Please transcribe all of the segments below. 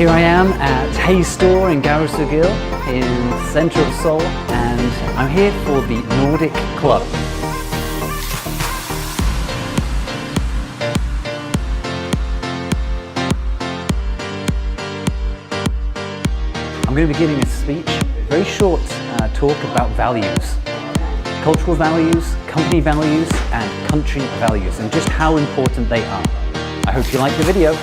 Here I am at Hayes Store in Gare Sugil in the centre of Seoul, and I'm here for the Nordic Club. I'm going to be giving a speech, a very short talk about values. Cultural values, company values and country values, and just how important they are. I hope you like the video.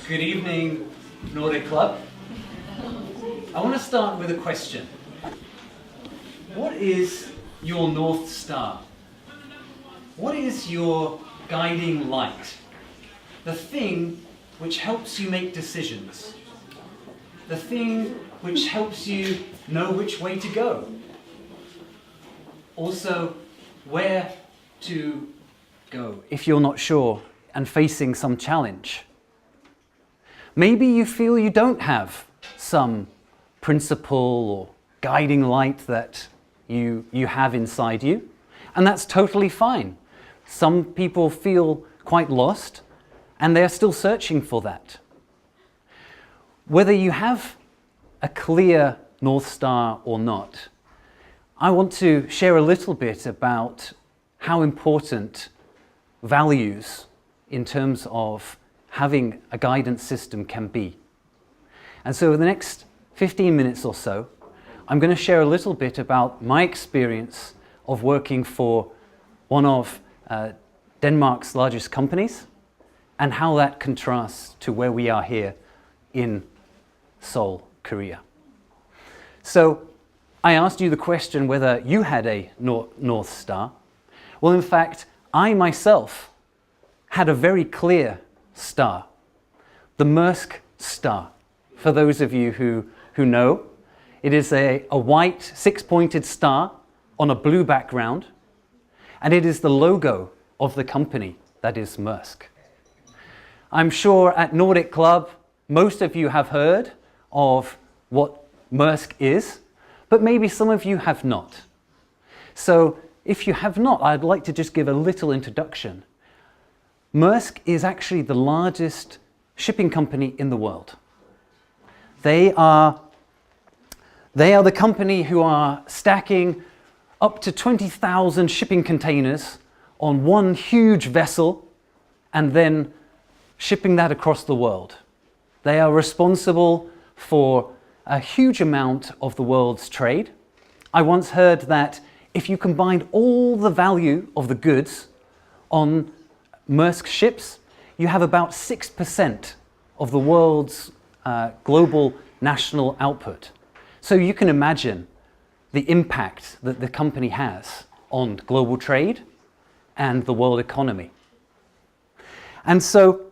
Good evening, Nordic Club. I want to start with a question. What is your North Star? What is your guiding light? The thing which helps you make decisions. The thing which helps you know which way to go. Also, where to go if you're not sure and facing some challenge. Maybe you feel you don't have some principle or guiding light that you have inside you, and that's totally fine. Some people feel quite lost and they're still searching for that. Whether you have a clear North Star or not, I want to share a little bit about how important values in terms of having a guidance system can be. And so in the next 15 minutes or so, I'm going to share a little bit about my experience of working for one of Denmark's largest companies and how that contrasts to where we are here in Seoul, Korea. So I asked you the question whether you had a North Star. Well, in fact, I myself had a very clear star, the Maersk star. For those of you who know, it is a white six-pointed star on a blue background, and it is the logo of the company that is Maersk. I'm sure at Nordic Club, most of you have heard of what Maersk is, but maybe some of you have not. So if you have not, I'd like to just give a little introduction. Maersk is actually the largest shipping company in the world. They are the company who are stacking up to 20,000 shipping containers on one huge vessel and then shipping that across the world. They are responsible for a huge amount of the world's trade. I once heard that if you combined all the value of the goods on Maersk ships, you have about 6% of the world's global national output. So you can imagine the impact that the company has on global trade and the world economy. And so,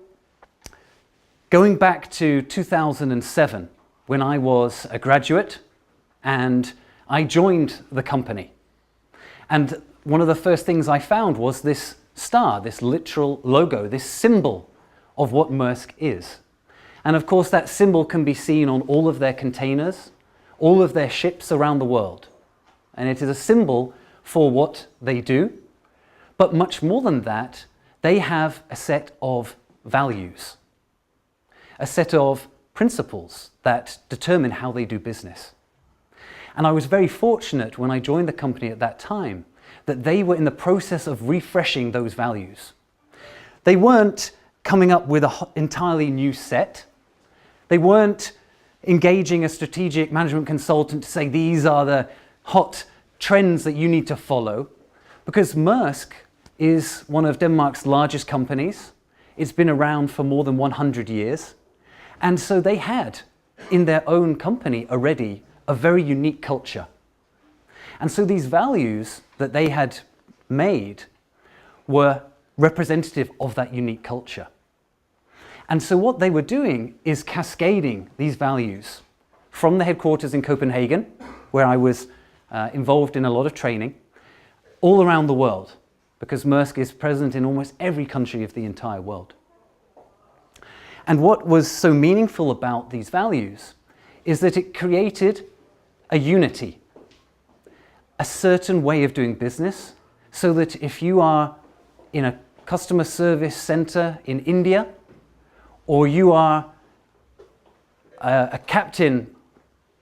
going back to 2007, when I was a graduate and I joined the company. And one of the first things I found was this star, this literal logo, this symbol of what Maersk is. And of course that symbol can be seen on all of their containers, all of their ships around the world. And it is a symbol for what they do. But much more than that, they have a set of values, a set of principles that determine how they do business. And I was very fortunate when I joined the company at that time that they were in the process of refreshing those values. They weren't coming up with an entirely new set. They weren't engaging a strategic management consultant to say these are the hot trends that you need to follow, because Maersk is one of Denmark's largest companies. It's been around for more than 100 years. And so they had, in their own company already, a very unique culture. And so these values that they had made were representative of that unique culture. And so what they were doing is cascading these values from the headquarters in Copenhagen, where I was involved in a lot of training, all around the world, because Maersk is present in almost every country of the entire world. And what was so meaningful about these values is that it created a unity, a certain way of doing business, so that if you are in a customer service center in India or you are a captain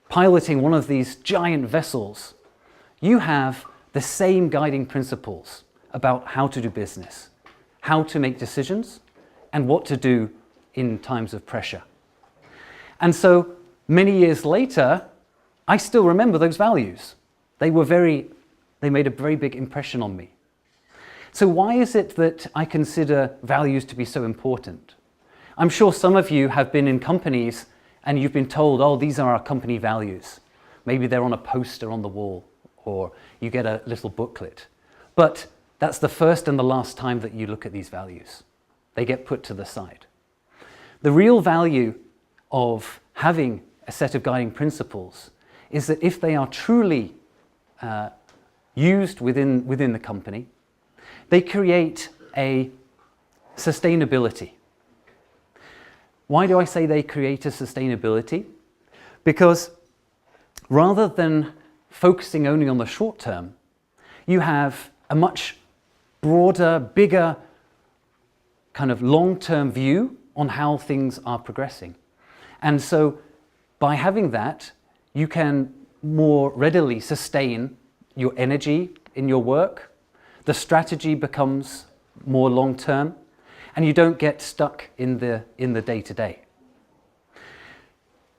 piloting one of these giant vessels, you have the same guiding principles about how to do business, how to make decisions, and what to do in times of pressure. And so many years later, I still remember those values. They made a very big impression on me. So why is it that I consider values to be so important? I'm sure some of you have been in companies and you've been told, oh, these are our company values. Maybe they're on a poster on the wall, or you get a little booklet. But that's the first and the last time that you look at these values. They get put to the side. The real value of having a set of guiding principles is that if they are truly used within the company, they create a sustainability. Why do I say they create a sustainability? Because rather than focusing only on the short term, you have a much broader, bigger kind of long-term view on how things are progressing. And so by having that, you can more readily sustain your energy in your work. The strategy becomes more long-term, and you don't get stuck in the day-to-day.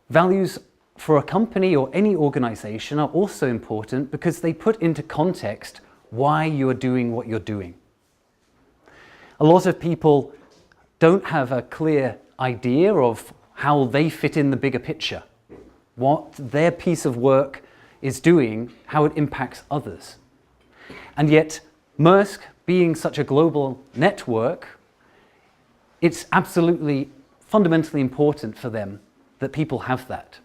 Values for a company or any organization are also important because they put into context why you are doing what you're doing. A lot of people don't have a clear idea of how they fit in the bigger picture, what their piece of work is doing, how it impacts others. And yet, Maersk, being such a global network, it's absolutely fundamentally important for them that people have that.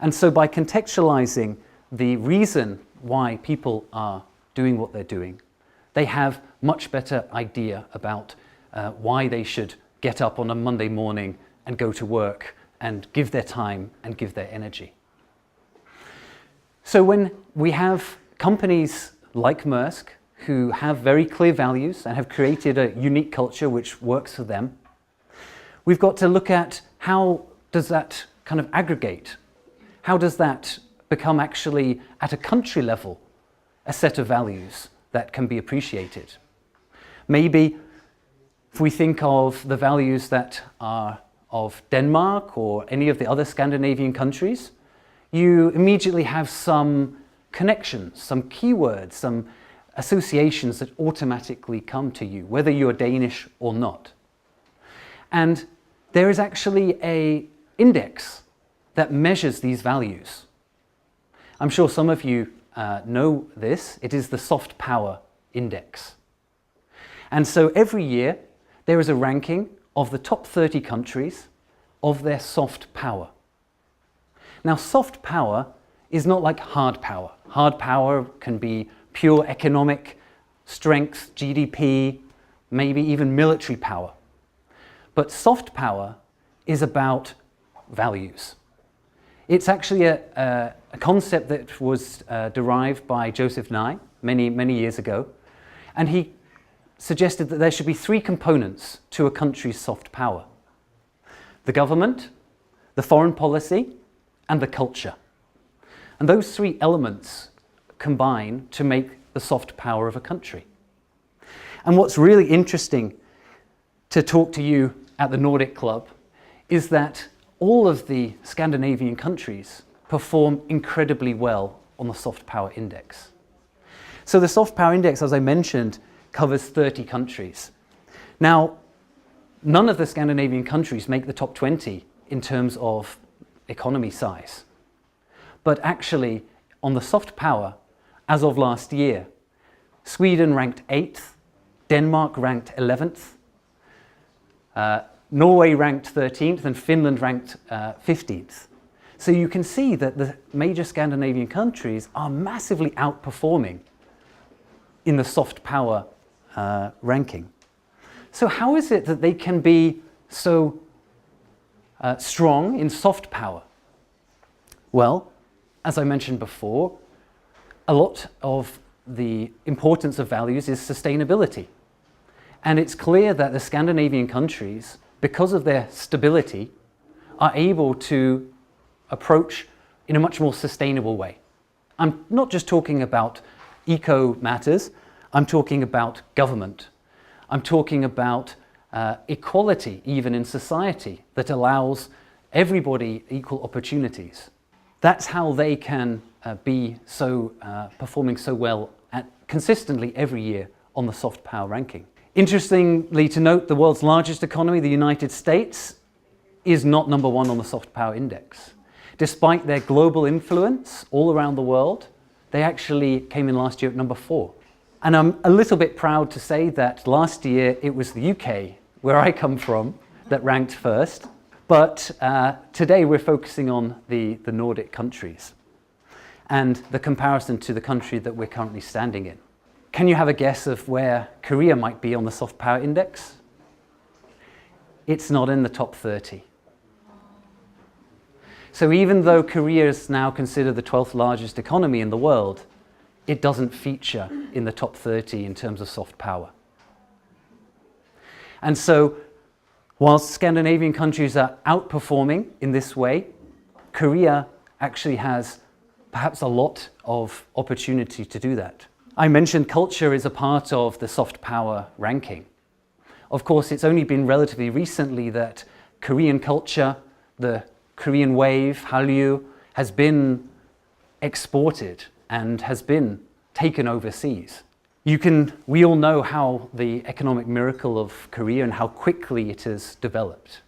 And so by contextualizing the reason why people are doing what they're doing, they have much better idea about why they should get up on a Monday morning and go to work and give their time and give their energy. So when we have companies like Maersk who have very clear values and have created a unique culture which works for them, we've got to look at how does that kind of aggregate? How does that become actually at a country level a set of values that can be appreciated? Maybe if we think of the values that are of Denmark or any of the other Scandinavian countries, you immediately have some connections, some keywords, some associations that automatically come to you, whether you're Danish or not. And there is actually an index that measures these values. I'm sure some of you know this. It is the Soft Power Index. And so every year there is a ranking of the top 30 countries of their soft power. Now, soft power is not like hard power. Hard power can be pure economic strength, GDP, maybe even military power. But soft power is about values. It's actually a concept that was derived by Joseph Nye many years ago, and he suggested that there should be three components to a country's soft power: the government, the foreign policy, and the culture. And those three elements combine to make the soft power of a country. And what's really interesting to talk to you at the Nordic Club is that all of the Scandinavian countries perform incredibly well on the soft power index. So the soft power index, as I mentioned, covers 30 countries. Now, none of the Scandinavian countries make the top 20 in terms of economy size. But actually, on the soft power, as of last year, Sweden ranked 8th, Denmark ranked 11th, Norway ranked 13th, and Finland ranked 15th. So you can see that the major Scandinavian countries are massively outperforming in the soft power ranking. So how is it that they can be so strong in soft power? Well, as I mentioned before, a lot of the importance of values is sustainability. And it's clear that the Scandinavian countries because of their stability, are able to approach in a much more sustainable way. I'm not just talking about eco matters, I'm talking about government. I'm talking about equality even in society that allows everybody equal opportunities. That's how they can be so performing so well consistently every year on the soft power ranking. Interestingly to note, the world's largest economy, the United States, is not number one on the soft power index. Despite their global influence all around the world, they actually came in last year at number 4. And I'm a little bit proud to say that last year it was the UK, where I come from, that ranked first. But today we're focusing on the Nordic countries and the comparison to the country that we're currently standing in. Can you have a guess of where Korea might be on the soft power index? It's not in the top 30. So even though Korea is now considered the 12th largest economy in the world, it doesn't feature in the top 30 in terms of soft power. And so, whilst Scandinavian countries are outperforming in this way, Korea actually has perhaps a lot of opportunity to do that. I mentioned culture is a part of the soft power ranking. Of course, it's only been relatively recently that Korean culture, the Korean wave, Hallyu, has been exported and has been taken overseas. We all know how the economic miracle of Korea and how quickly it has developed.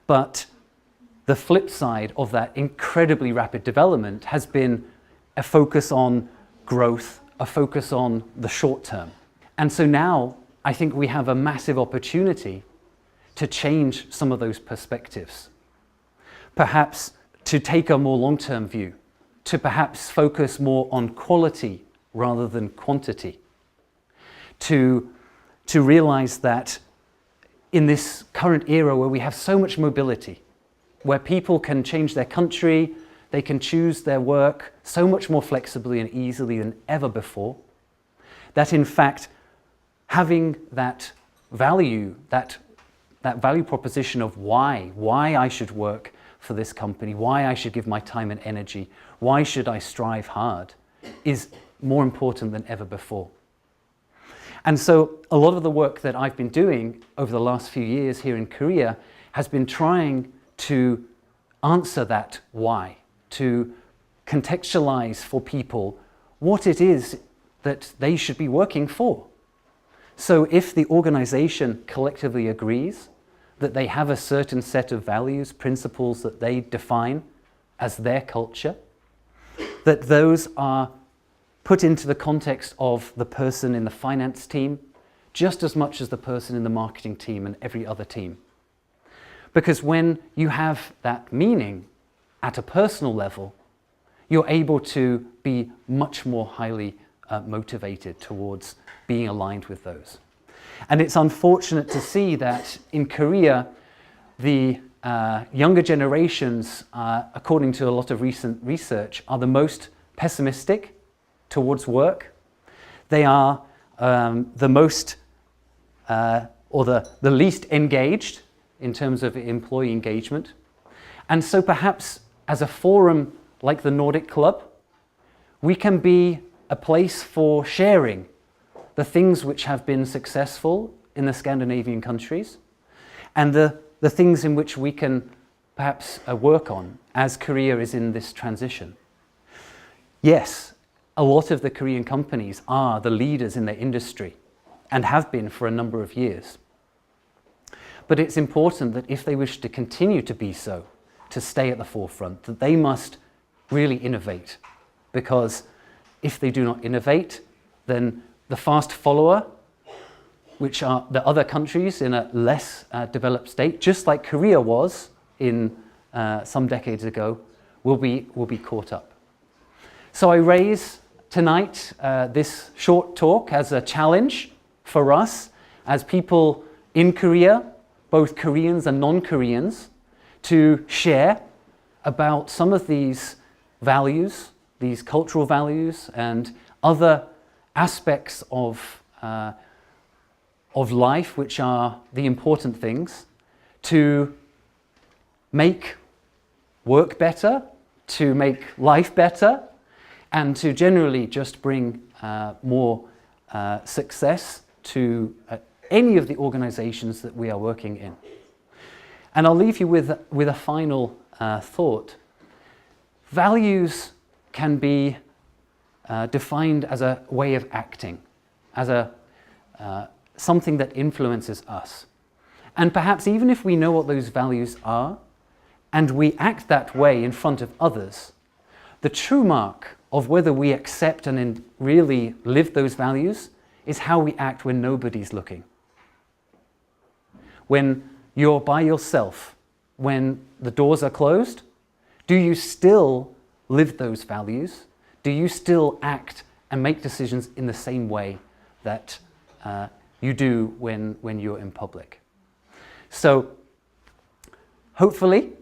But the flip side of that incredibly rapid development has been a focus on growth, a focus on the short term. And so now I think we have a massive opportunity to change some of those perspectives. Perhaps to take a more long-term view, to perhaps focus more on quality rather than quantity, to realize that in this current era where we have so much mobility, where people can change their country, they can choose their work so much more flexibly and easily than ever before, that in fact having that value, that value proposition of why I should work for this company, why I should give my time and energy, why should I strive hard, is more important than ever before. And so a lot of the work that I've been doing over the last few years here in Korea has been trying to answer that why, to contextualize for people what it is that they should be working for. So if the organization collectively agrees that they have a certain set of values, principles that they define as their culture, that those are put into the context of the person in the finance team just as much as the person in the marketing team and every other team. Because when you have that meaning at a personal level, you're able to be much more highly motivated towards being aligned with those. And it's unfortunate to see that in Korea, the younger generations, according to a lot of recent research, are the most pessimistic towards work. They are the most, or the least engaged in terms of employee engagement. And so perhaps as a forum like the Nordic Club, we can be a place for sharing the things which have been successful in the Scandinavian countries and the things in which we can perhaps work on as Korea is in this transition. Yes, a lot of the Korean companies are the leaders in their industry and have been for a number of years. But it's important that if they wish to continue to be so, to stay at the forefront, that they must really innovate. Because if they do not innovate, then the fast follower, which are the other countries in a less developed state, just like Korea was in some decades ago, will be caught up. So I raise tonight this short talk as a challenge for us as people in Korea, both Koreans and non-Koreans, to share about some of these values, these cultural values and other aspects of life which are the important things, to make work better, to make life better, and to generally just bring more success to any of the organizations that we are working in. And I'll leave you with a final thought. Values can be defined as a way of acting, as something that influences us. And perhaps even if we know what those values are, and we act that way in front of others, the true mark of whether we accept and really live those values is how we act when nobody's looking. When you're by yourself, when the doors are closed, do you still live those values? Do you still act and make decisions in the same way that you do when you're in public? So hopefully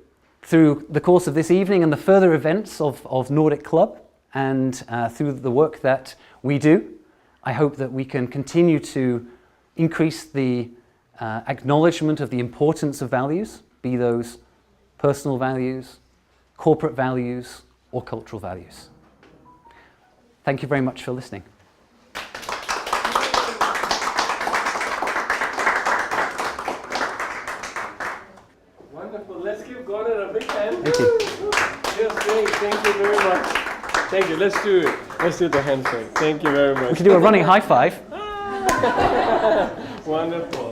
through the course of this evening and the further events of Nordic Club and through the work that we do, I hope that we can continue to increase the acknowledgement of the importance of values, be those personal values, corporate values, or cultural values. Thank you very much for listening. Wonderful. Let's give Gordon a big hand. Thank you. Yes, great. Thank you very much. Thank you. Let's do it. Let's do the handshake. Thank you very much. We can do a running high five. Wonderful.